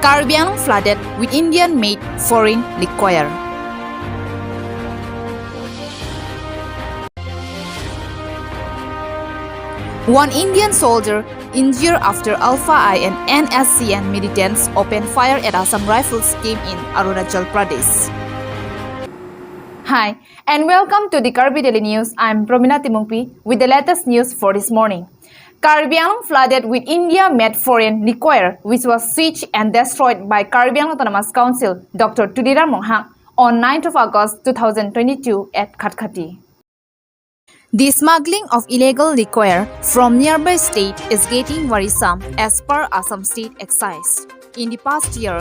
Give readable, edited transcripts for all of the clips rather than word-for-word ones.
Karbi Anglong flooded with Indian-made foreign liquor. One Indian soldier injured after Alpha I and NSCN militants opened fire at Assam Rifles camp in Arunachal Pradesh. Hi, and welcome to the Karbi Daily News. I'm Promina Timungpi with the latest news for this morning. Karbi Anglong flooded with India-made foreign liquor, which was seized and destroyed by Karbi Anglong Autonomous Council, Dr. Tudirar Monghang, on 9th of August 2022 at Khatkati. The smuggling of illegal liquor from nearby state is getting worrisome as per Assam State Excise. In the past year,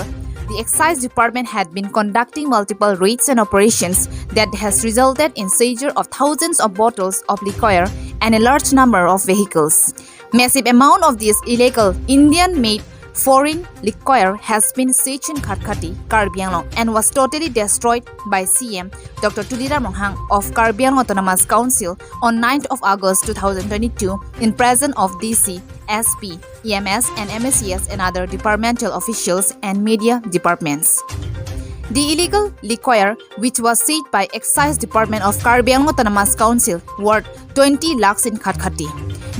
the Excise Department had been conducting multiple raids and operations that has resulted in seizure of thousands of bottles of liquor and a large number of vehicles. Massive amount of this illegal Indian-made foreign liquor has been seized in Khatkati, Karbi Anglong, and was totally destroyed by CM Dr. Tudirar Monghang of Karbi Anglong Autonomous Council on 9th of August 2022 in presence of DC, SP, EMS, and MSCS and other departmental officials and media departments. The illegal liquor, which was seized by Excise Department of Karbi Anglong Autonomous Council, worth 20 lakhs in Khatkati.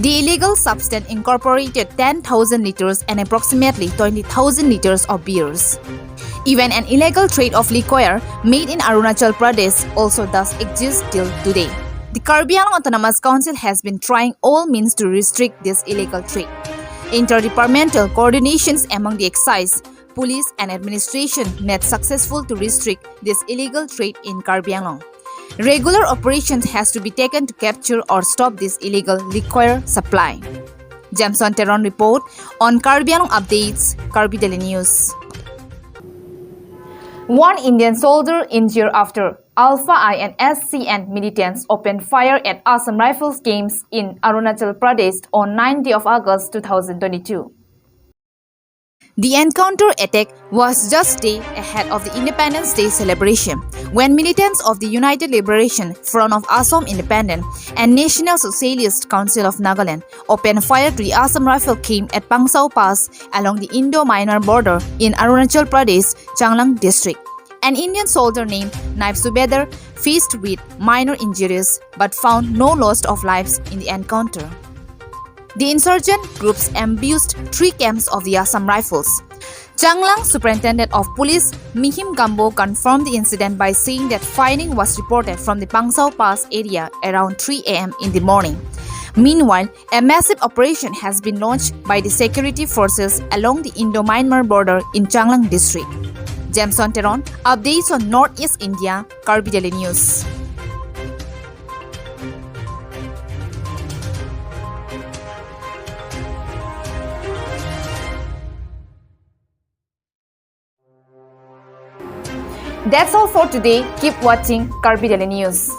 The illegal substance incorporated 10,000 liters and approximately 20,000 liters of beers. Even an illegal trade of liquor made in Arunachal Pradesh also does exist till today. The Karbi Anglong Autonomous Council has been trying all means to restrict this illegal trade. Interdepartmental coordinations among the excise, police and administration made successful to restrict this illegal trade in Karbi Anglong. Regular operations has to be taken to capture or stop this illegal liquor supply. Jamson Teron report on Karbi Anglong updates, Karbi Daily News. One Indian soldier injured after Alpha I and SCN militants opened fire at Assam Rifles camps in Arunachal Pradesh on 9th of August 2022. The encounter attack was just a day ahead of the Independence Day celebration, when militants of the United Liberation Front of Assam Independent and National Socialist Council of Nagaland opened fire to the Assam Rifle camp at Pangsao Pass along the Indo-Myanmar border in Arunachal Pradesh, Changlang district. An Indian soldier named Naib Subedar faced with minor injuries but found no loss of lives in the encounter. The insurgent groups ambushed 3 camps of the Assam Rifles. Changlang Superintendent of Police Mihim Gambo confirmed the incident by saying that firing was reported from the Pangsao Pass area around 3 a.m. in the morning. Meanwhile, a massive operation has been launched by the security forces along the Indo-Myanmar border in Changlang district. Jamson Teron, updates on Northeast India, Karbi Daily News. That's all for today. Keep watching Karbi Daily News.